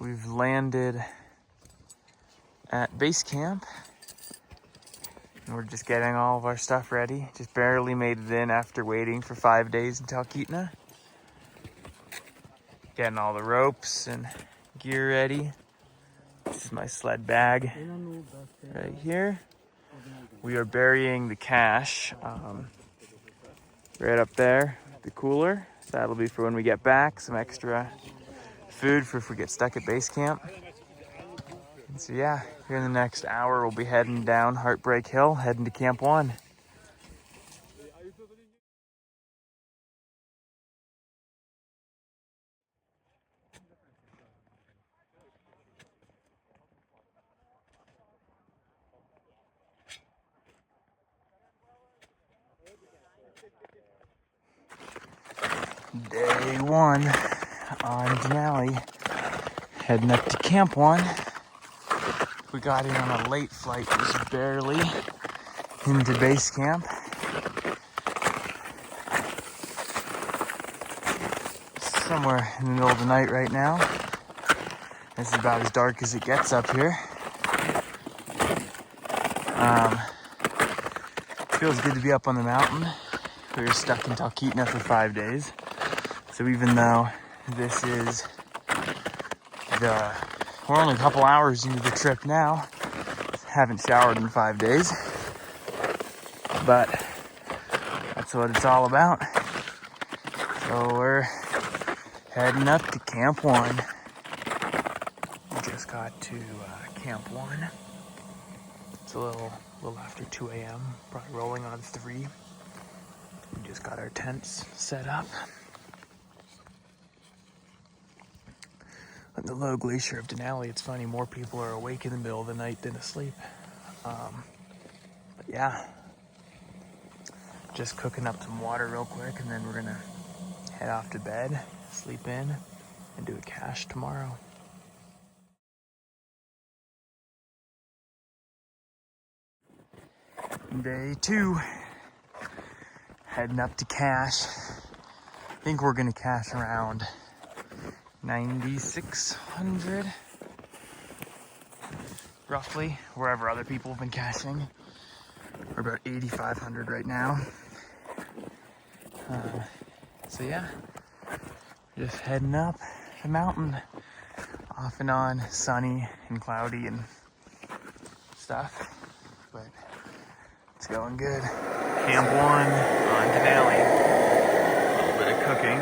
We've landed at base camp. And we're just getting all of our stuff ready. Just barely made it in after waiting for 5 days in Talkeetna. Getting all the ropes and gear ready. This is my sled bag right here. We are burying the cache right up there, the cooler. So that'll be for when we get back, some extra food for if we get stuck at base camp. And so yeah, here in the next hour, we'll be heading down Heartbreak Hill, heading to Camp 1. Day 1 on Denali, heading up to Camp 1. We got in on a late flight, just barely into base camp. Somewhere in the middle of the night right now. This is about as dark as it gets up here. Feels good to be up on the mountain. We were stuck in Talkeetna for 5 days. So even though this is we're only a couple hours into the trip now, haven't showered in 5 days, but that's what it's all about. So we're heading up to Camp 1. We just got to Camp 1. It's a little after 2 a.m., probably rolling on 3. We just got our tents set up. On the low glacier of Denali, it's funny, more people are awake in the middle of the night than asleep. But yeah, just cooking up some water real quick, and then we're gonna head off to bed, sleep in, and do a cache tomorrow. Day 2, heading up to cache. I think we're gonna cache around 9,600, roughly, wherever other people have been caching. We're about 8,500 right now. So yeah, just heading up the mountain, off and on, sunny and cloudy and stuff, but it's going good. Camp 1 on Denali. A little bit of cooking.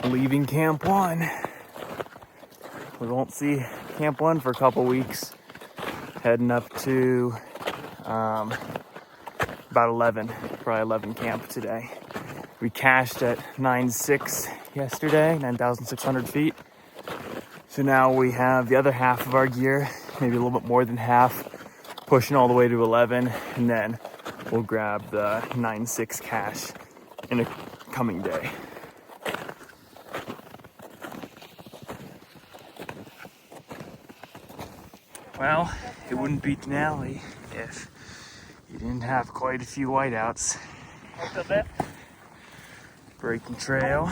Leaving Camp 1. We won't see Camp 1 for a couple weeks. Heading up to about 11, probably 11 camp today. We cached at 9,600 yesterday, 9,600 feet. So now we have the other half of our gear, maybe a little bit more than half, pushing all the way to 11, and then we'll grab the 9,600 cache in a coming day. Well, it wouldn't be Denali if you didn't have quite a few whiteouts. Breaking trail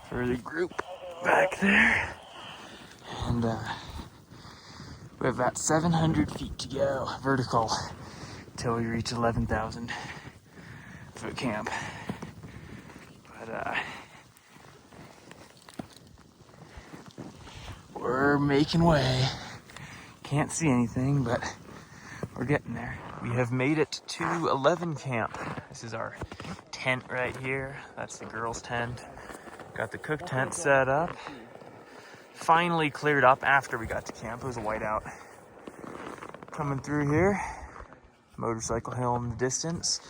for the group back there. And we have about 700 feet to go, vertical, till we reach 11,000 foot camp. But we're making way. Can't see anything, but we're getting there. We have made it to 11 camp. This is our tent right here. That's the girls' tent. Got the cook tent set up. Finally cleared up after we got to camp. It was a whiteout. Coming through here. Motorcycle hill in the distance.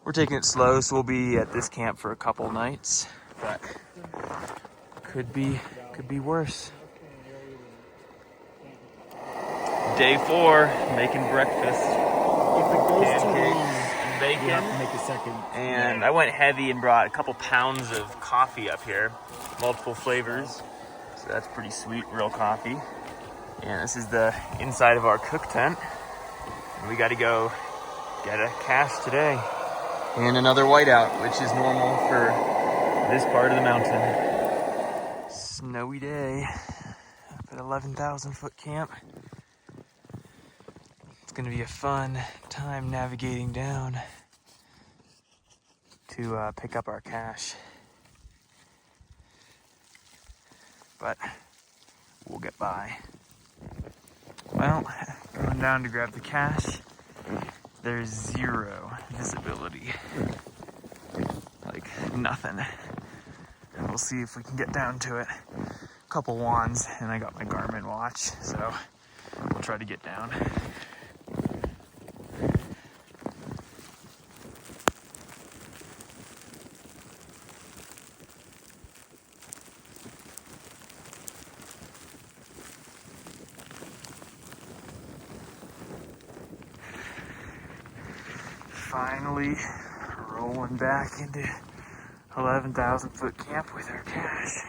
We're taking it slow, so we'll be at this camp for a couple nights, but could be worse. Day 4, making breakfast. If it goes too Pancakes long, and bacon. you have to make a second. And I went heavy and brought a couple pounds of coffee up here, multiple flavors. So that's pretty sweet, real coffee. And this is the inside of our cook tent. And we got to go get a cache today. And another whiteout, which is normal for this part of the mountain. Snowy day up at 11,000 foot camp. It's gonna be a fun time navigating down to pick up our cache. But we'll get by. Well, going down to grab the cache, there's zero visibility. Like nothing. We'll see if we can get down to it. A couple wands, and I got my Garmin watch, so we'll try to get down. Finally rolling back into 11,000 foot camp with our cache.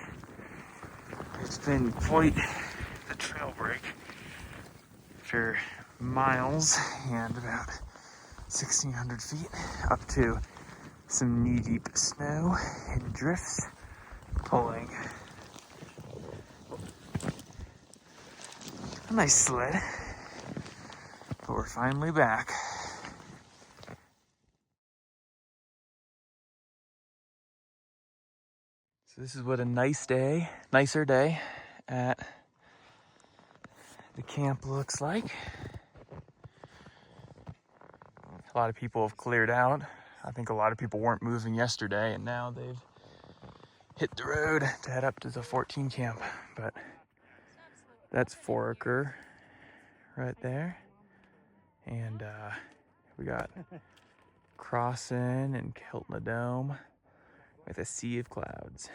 It's been quite the trail break for miles and about 1,600 feet up to some knee-deep snow and drifts pulling a nice sled. But we're finally back. So this is what a nicer day at the camp looks like. A lot of people have cleared out. I think a lot of people weren't moving yesterday, and now they've hit the road to head up to the 14 camp. But that's Foraker right there. And we got Crossin and Kiltna Dome with a sea of clouds.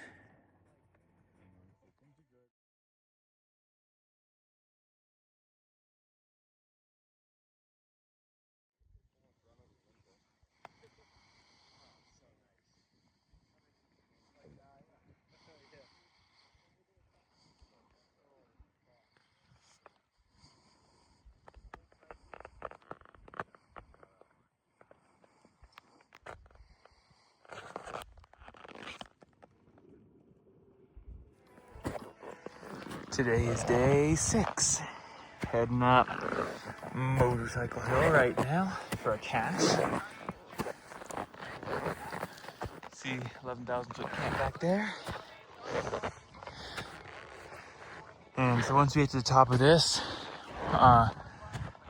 Today is day 6. Heading up Motorcycle Hill right now for a cache. See 11,000 foot camp back there. And so once we get to the top of this,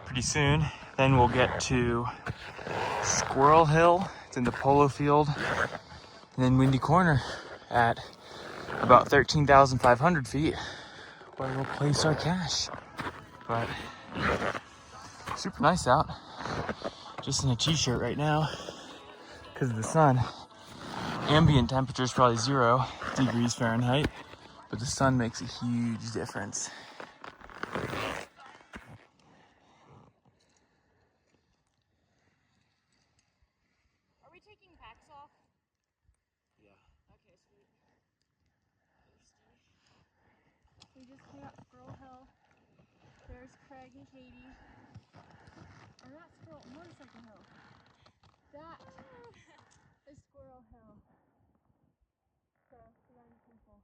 pretty soon, then we'll get to Squirrel Hill. It's in the polo field. And then Windy Corner at about 13,500 feet, where we'll place our cache. But super nice out. Just in a t-shirt right now because of the sun. Ambient temperature is probably 0 degrees Fahrenheit, but the sun makes a huge difference. Are we taking packs off? Yeah. Okay, sweet. We just came up Squirrel Hill. There's Craig and Katie. Or not Motorcycle Hill. That is Squirrel Hill. So, young people.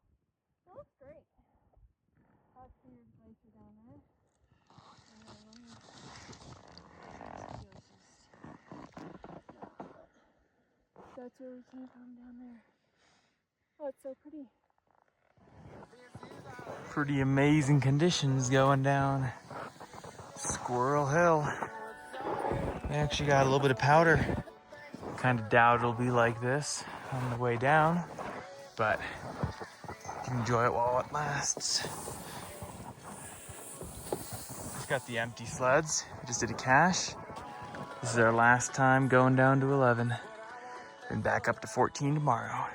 It looks great. Lots of weird glacier down there. And then that's where we came from down there. Oh, it's so pretty. Pretty amazing conditions going down Squirrel Hill. We actually got a little bit of powder. Kind of doubt it'll be like this on the way down, but you can enjoy it while it lasts. We've got the empty sleds. We just did a cache. This is our last time going down to 11. Then back up to 14 tomorrow.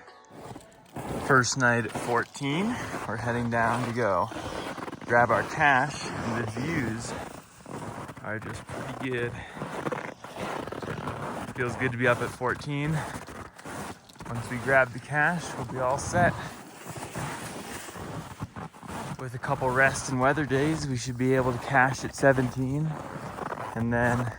First night at 14, we're heading down to go grab our cache, and the views are just pretty good. Feels good to be up at 14. Once we grab the cache, we'll be all set. With a couple rest and weather days, we should be able to cache at 17 and then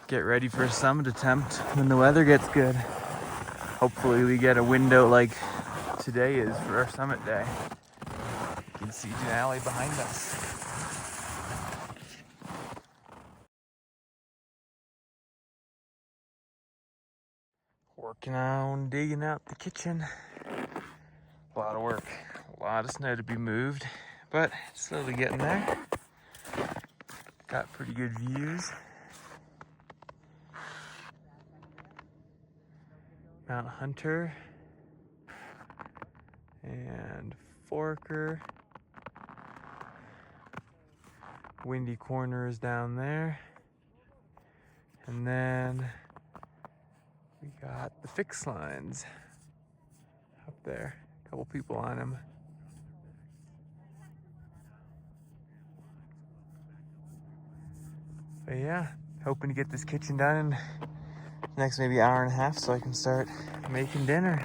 get ready for a summit attempt when the weather gets good. Hopefully we get a window like today is for our summit day. You can see Denali behind us. Working on digging out the kitchen. A lot of work, a lot of snow to be moved, but it's slowly getting there. Got pretty good views. Mount Hunter and Forker. Windy Corner is down there. And then we got the fix lines up there. A couple people on them. But yeah, hoping to get this kitchen done in the next maybe hour and a half so I can start making dinner.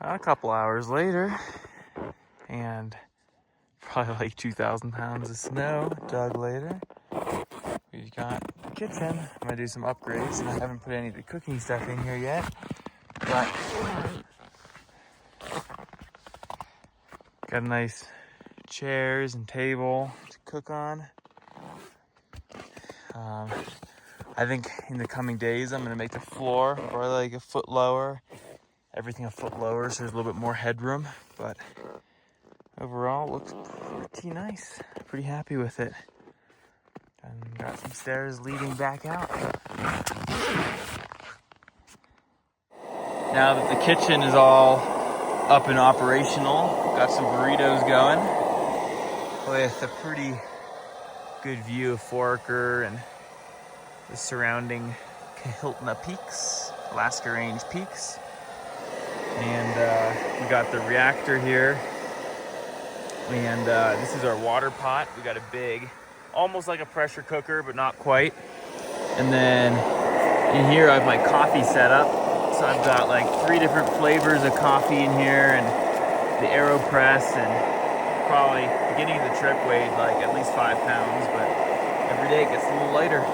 A couple hours later, and probably like 2,000 pounds of snow dug later, we've got the kitchen. I'm gonna do some upgrades, and I haven't put any of the cooking stuff in here yet, but got a nice chairs and table to cook on. I think in the coming days I'm gonna make the floor probably like a foot lower, everything a foot lower so there's a little bit more headroom, but overall it looks pretty nice. Pretty happy with it. And got some stairs leading back out. Now that the kitchen is all up and operational, got some burritos going with a pretty good view of Forker and the surrounding Kahiltna Peaks, Alaska Range Peaks. And we got the reactor here. And this is our water pot. We got a big, almost like a pressure cooker, but not quite. And then in here I have my coffee set up. So I've got like 3 different flavors of coffee in here, and the AeroPress, and probably beginning of the trip weighed like at least 5 pounds, but every day it gets a little lighter.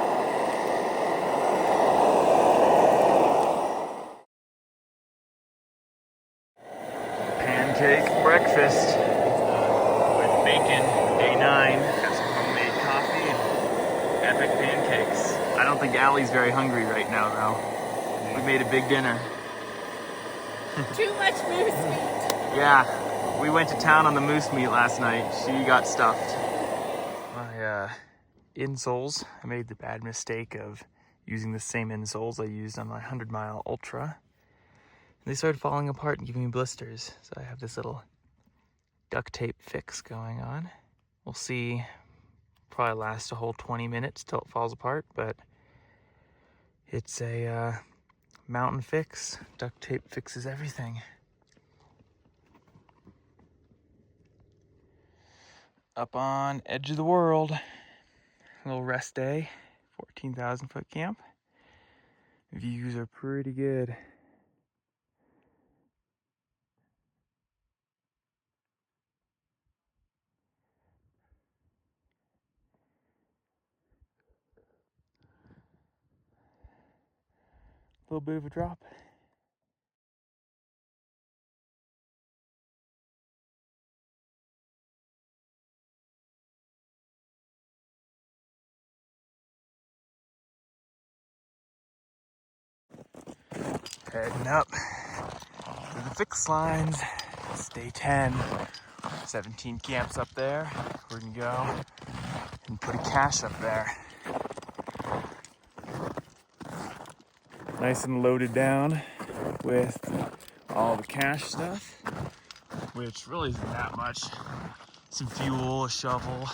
Pancake breakfast with bacon, day 9. Got some homemade coffee and epic pancakes. I don't think Allie's very hungry right now though. We made a big dinner. Too much moose meat. Yeah, we went to town on the moose meat last night. She got stuffed. My insoles, I made the bad mistake of using the same insoles I used on my 100-mile ultra. They started falling apart and giving me blisters. So I have this little duct tape fix going on. We'll see, probably last a whole 20 minutes till it falls apart, but it's a mountain fix. Duct tape fixes everything. Up on edge of the world. A little rest day, 14,000 foot camp. Views are pretty good. A little bit of a drop. Heading up to the fix lines. It's day 10. 17 camps up there. We're gonna go and put a cache up there. Nice and loaded down with all the cache stuff, which really isn't that much. Some fuel, a shovel,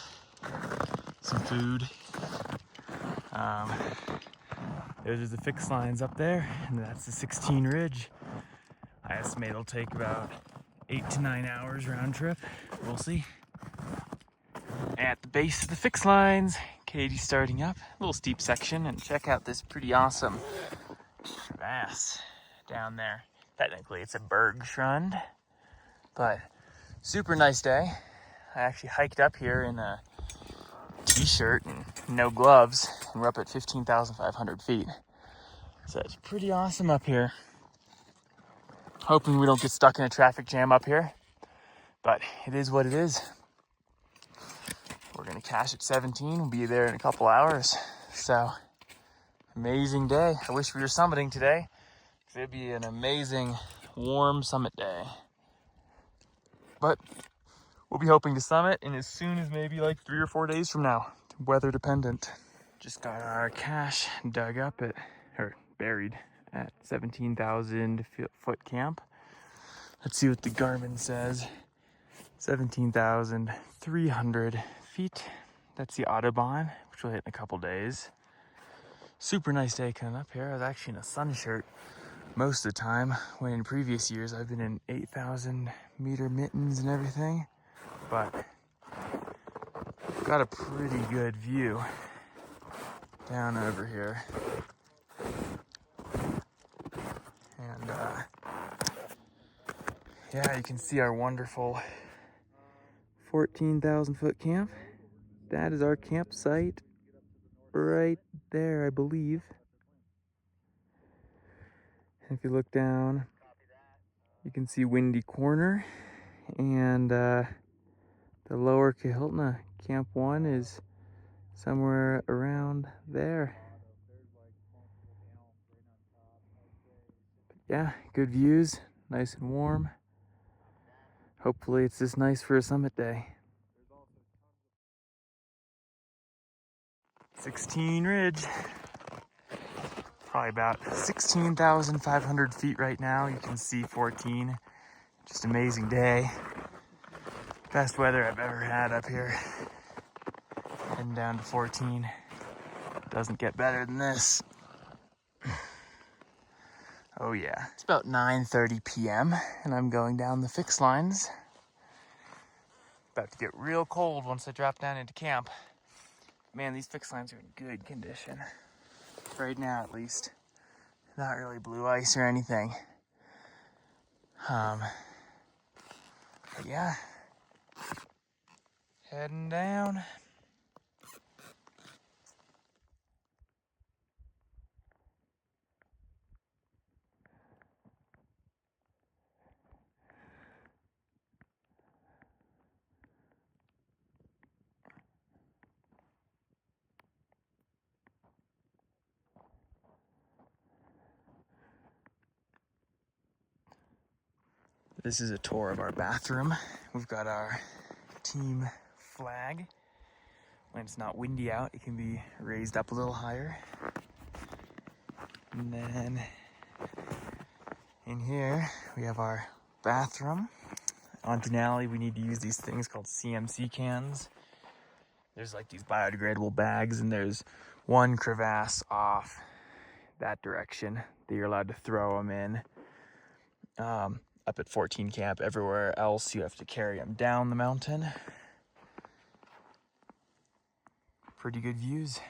some food. There's the fix lines up there, and that's the 16 ridge. I estimate it'll take about 8 to 9 hours round trip. We'll see. At the base of the fixed lines, Katie's starting up. A little steep section, and check out this pretty awesome crevasse down there. Technically, it's a Bergschrund, but super nice day. I actually hiked up here in a t-shirt and no gloves, and we're up at 15,500 feet. So it's pretty awesome up here. Hoping we don't get stuck in a traffic jam up here, but it is what it is. We're gonna cache at 17. We'll be there in a couple hours. So amazing day. I wish we were summiting today, because it'd be an amazing warm summit day. But we'll be hoping to summit in as soon as maybe like 3 or 4 days from now, weather dependent. Just got our cache dug up at, or buried at 17,000 foot camp. Let's see what the Garmin says. 17,300 feet. That's the Autobahn, which we'll hit in a couple days. Super nice day coming up here. I was actually in a sun shirt most of the time, when in previous years I've been in 8,000 meter mittens and everything. But got a pretty good view down over here. And yeah, you can see our wonderful 14,000 foot camp. That is our campsite right there, I believe. And if you look down, you can see Windy Corner, and the lower Kahiltna Camp 1 is somewhere around there. But yeah, good views, nice and warm. Hopefully it's this nice for a summit day. 16 Ridge. Probably about 16,500 feet right now. You can see 14. Just amazing day. Best weather I've ever had up here. Heading down to 14. Doesn't get better than this. Oh yeah. It's about 9:30 p.m. and I'm going down the fixed lines. About to get real cold once I drop down into camp. Man, these fixed lines are in good condition. Right now, at least. Not really blue ice or anything. But yeah. Heading down. This is a tour of our bathroom. We've got our team flag. When it's not windy out, it can be raised up a little higher. And then in here, we have our bathroom. On Denali, we need to use these things called CMC cans. There's like these biodegradable bags, and there's one crevasse off that direction that you're allowed to throw them in. Up at 14 camp, everywhere else you have to carry them down the mountain. Pretty good views.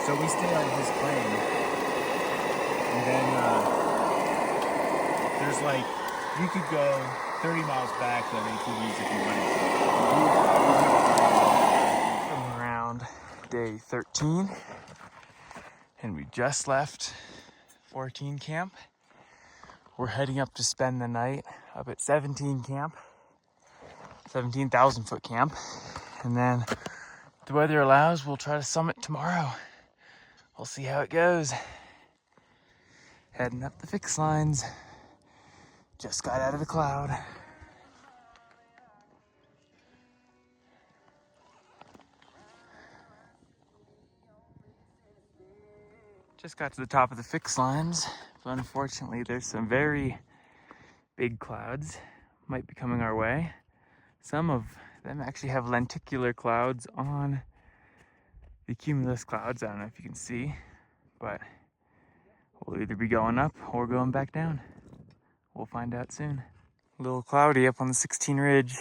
So we stay on his claim, and then there's like, you could go 30 miles back on ATVs if you wanted to. From around day 13, and we just left 14 camp. We're heading up to spend the night up at 17 camp, 17,000 foot camp, and then if the weather allows, we'll try to summit tomorrow. We'll see how it goes. Heading up the fixed lines. Just got out of the cloud. Just got to the top of the fixed lines, but unfortunately there's some very big clouds might be coming our way. Some of them actually have lenticular clouds on the cumulus clouds. I don't know if you can see, but We'll either be going up or going back down. We'll find out soon. A little cloudy up on the 16 Ridge.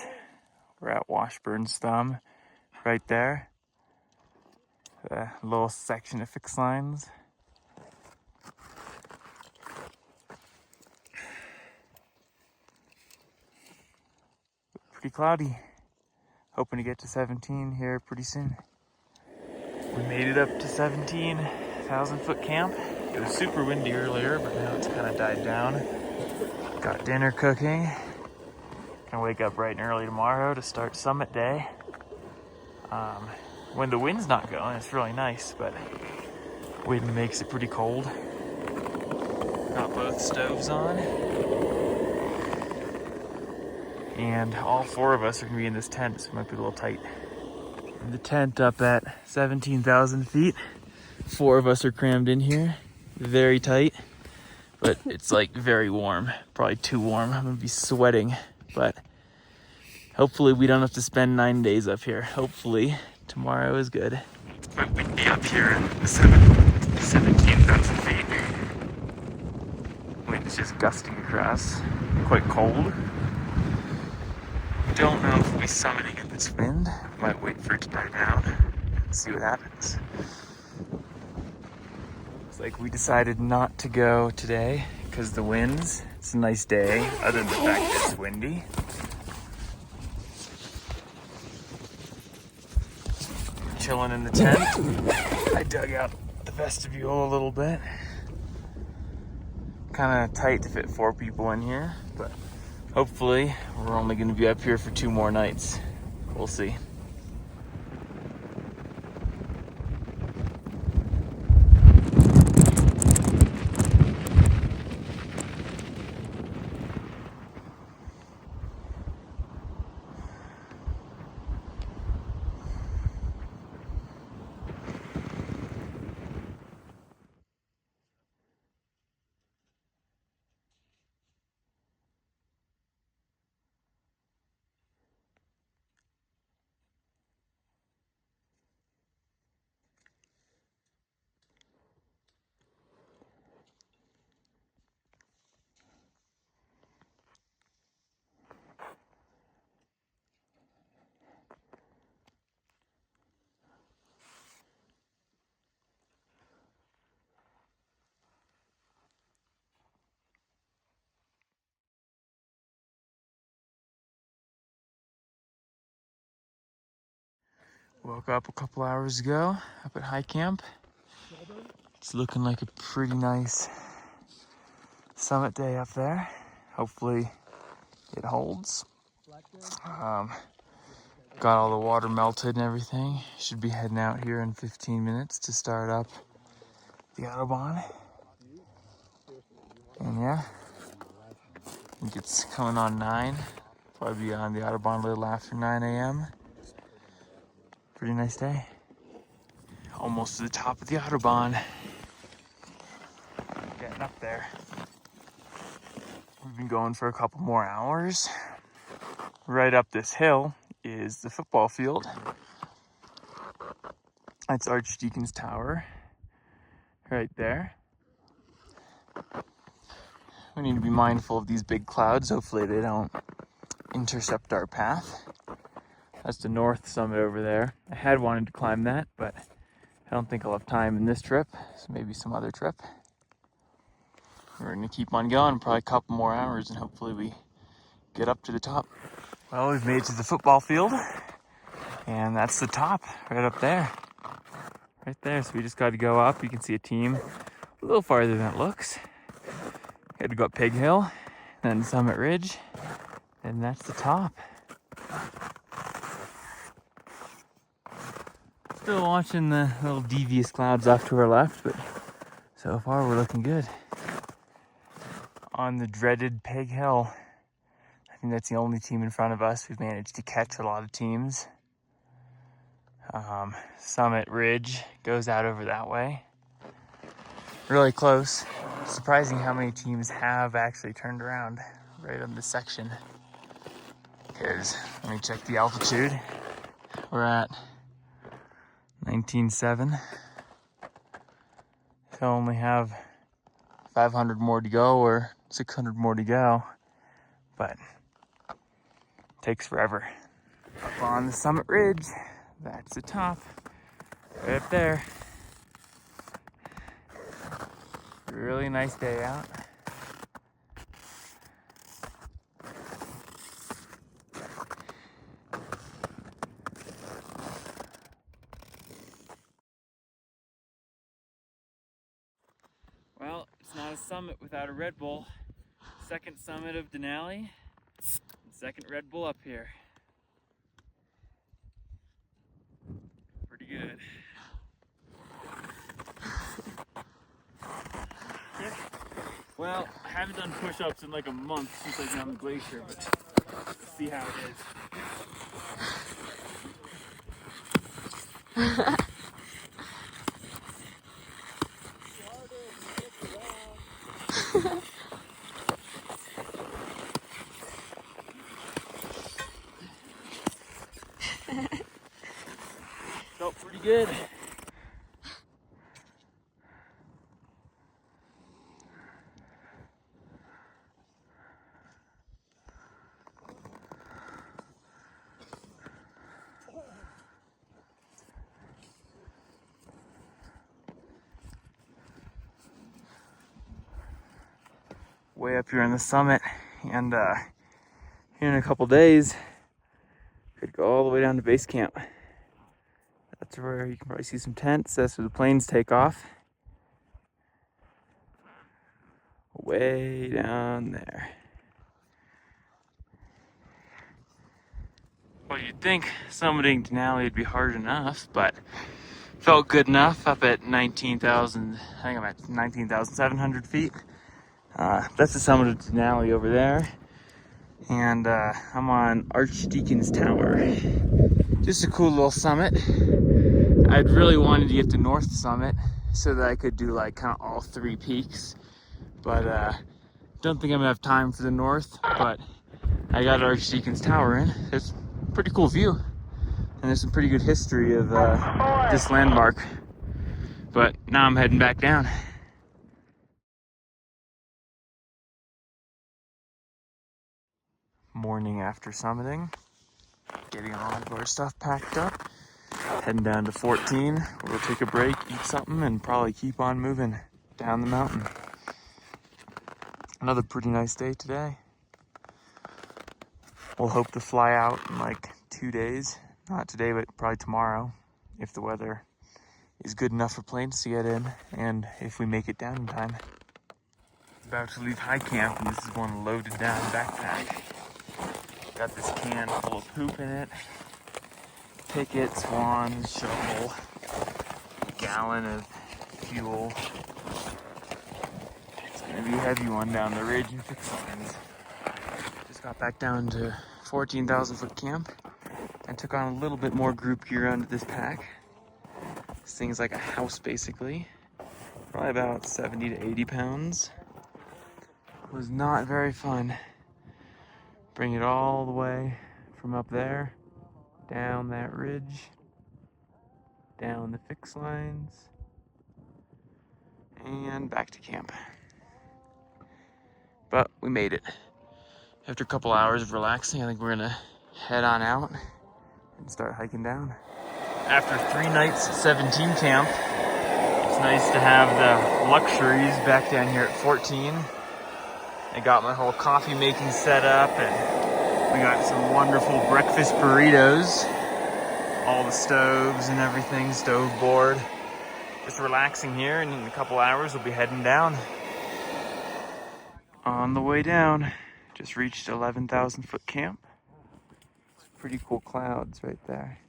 We're at Washburn's Thumb, right there. A little section of fixed lines. Pretty cloudy. Hoping to get to 17 here pretty soon. We made it up to 17,000 foot camp. It was super windy earlier, but now it's kind of died down. Got dinner cooking. Gonna wake up bright and early tomorrow to start summit day. When the wind's not going, it's really nice, but wind makes it pretty cold. Got both stoves on. And all four of us are gonna be in this tent, so it might be a little tight. In the tent up at 17,000 feet. 4 of us are crammed in here, very tight, but it's like very warm, probably too warm. I'm gonna be sweating, but hopefully we don't have to spend 9 days up here. Hopefully tomorrow is good. It's quite windy up here at 17,000 feet. Wind's just gusting across, quite cold. Don't know if we'll be summiting in this wind. Might wait for it to die down and see what happens. It's like we decided not to go today because the winds. It's a nice day, other than the fact that it's windy. Chilling in the tent. I dug out the vestibule a little bit. Kind of tight to fit 4 people in here, but hopefully we're only going to be up here for 2 more nights. We'll see. Woke up a couple hours ago up at high camp. It's looking like a pretty nice summit day up there. Hopefully it holds. Got all the water melted and everything. Should be heading out here in 15 minutes to start up the Autobahn. And yeah, I think it's coming on 9. Probably be on the Autobahn a little after 9 a.m. Pretty nice day. Almost to the top of the Autobahn. Getting up there. We've been going for a couple more hours. Right up this hill is the football field. That's Archdeacon's Tower. Right there. We need to be mindful of these big clouds. Hopefully they don't intercept our path. That's the north summit over there. I had wanted to climb that, but I don't think I'll have time in this trip, so maybe some other trip. We're gonna keep on going, probably a couple more hours, and hopefully we get up to the top. Well, we've made it to the football field, and that's the top, right up there. Right there, so we just got to go up. You can see a team a little farther than it looks. Had to go up Pig Hill, then Summit Ridge, and that's the top. Still watching the little devious clouds off to our left, but so far we're looking good. On the dreaded Pig Hill, I think that's the only team in front of us. We've managed to catch a lot of teams. Summit Ridge goes out over that way. Really close. Surprising how many teams have actually turned around right on this section. Because, let me check the altitude. We're at 19.7. So only have 500 more to go or 600 more to go, but it takes forever. Up on the summit ridge, that's the top, right up there. Really nice day out. Well, it's not a summit without a Red Bull. Second summit of Denali, second Red Bull up here. Pretty good. Yeah. Well, I haven't done push-ups in like a month since I've been on the glacier, but let's see how it is. Felt pretty good. Way up here on the summit, and here in a couple days, could go all the way down to base camp. That's where you can probably see some tents. That's where the planes take off. Way down there. Well, you'd think summiting Denali would be hard enough, but felt good enough up at 19,000, I think I'm at 19,700 feet. That's the summit of Denali over there. And I'm on Archdeacon's Tower. Just a cool little summit. I'd really wanted to get to North Summit so that I could do like kind of all three peaks. But don't think I'm gonna have time for the North, but I got Archdeacon's Tower in. It's a pretty cool view. And there's some pretty good history of this landmark. But now I'm heading back down. Morning after summiting, getting all of our stuff packed up, heading down to 14. We'll take a break, eat something, and probably keep on moving down the mountain. Another pretty nice day today. We'll hope to fly out in like 2 days. Not today, but probably tomorrow, if the weather is good enough for planes to get in, and if we make it down in time. About to leave high camp, and this is one loaded down backpack. Got this can full of poop in it. Picket, swans, shovel, gallon of fuel. It's gonna be a heavy one down the ridge and fix lines. Just got back down to 14,000 foot camp and took on a little bit more group gear under this pack. This thing's like a house basically. Probably about 70 to 80 pounds. It was not very fun. Bring it all the way from up there, down that ridge, down the fix lines, and back to camp. But we made it. After a couple hours of relaxing, I think we're gonna head on out and start hiking down. After 3 nights at 17 camp, it's nice to have the luxuries back down here at 14. I got my whole coffee making set up, and we got some wonderful breakfast burritos. All the stoves and everything, stove board. Just relaxing here, and in a couple hours we'll be heading down. On the way down, just reached 11,000 foot camp. Some pretty cool clouds right there.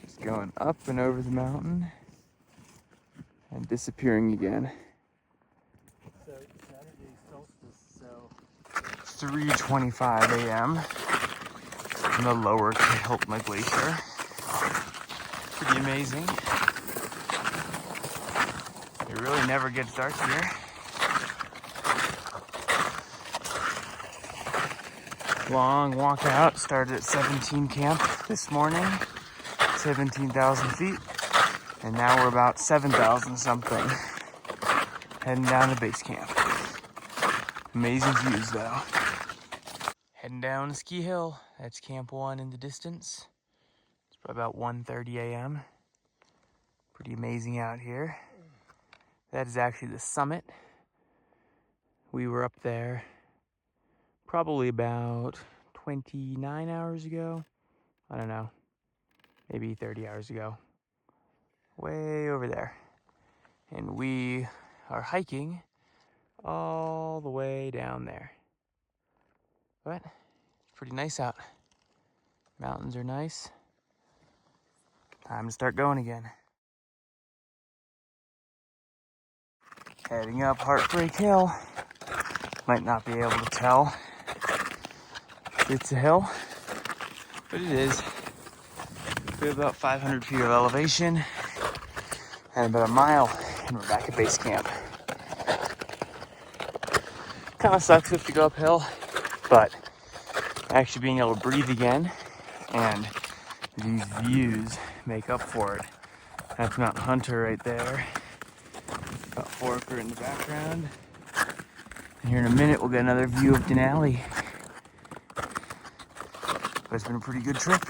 Just going up and over the mountain and disappearing again. 3:25 a.m. in the lower Hilton Glacier. Pretty amazing. It really never gets dark here. Long walk out, started at 17 camp this morning, 17,000 feet. And now we're about 7,000 something. Heading down to base camp. Amazing views though. Heading down Ski Hill. That's Camp 1 in the distance. It's about 1:30 a.m. Pretty amazing out here. That is actually the summit. We were up there probably about 29 hours ago. I don't know, maybe 30 hours ago. Way over there. And we are hiking all the way down there. But it's pretty nice out. Mountains are nice. Time to start going again. Heading up Heartbreak Hill. Might not be able to tell it's a hill, but it is. We have about 500 feet of elevation and about a mile, and we're back at base camp. Kind of sucks if you go uphill, but actually being able to breathe again and these views make up for it. That's Mount Hunter right there. Got Forker in the background. And here in a minute, we'll get another view of Denali. But it's been a pretty good trip.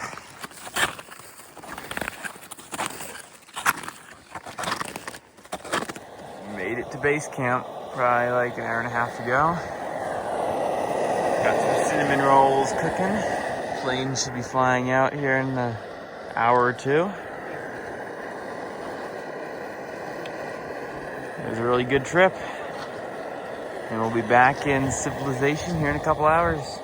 Made it to base camp probably like an hour and a half ago. Got some cinnamon rolls cooking. Plane should be flying out here in an hour or two. It was a really good trip. And we'll be back in civilization here in a couple hours.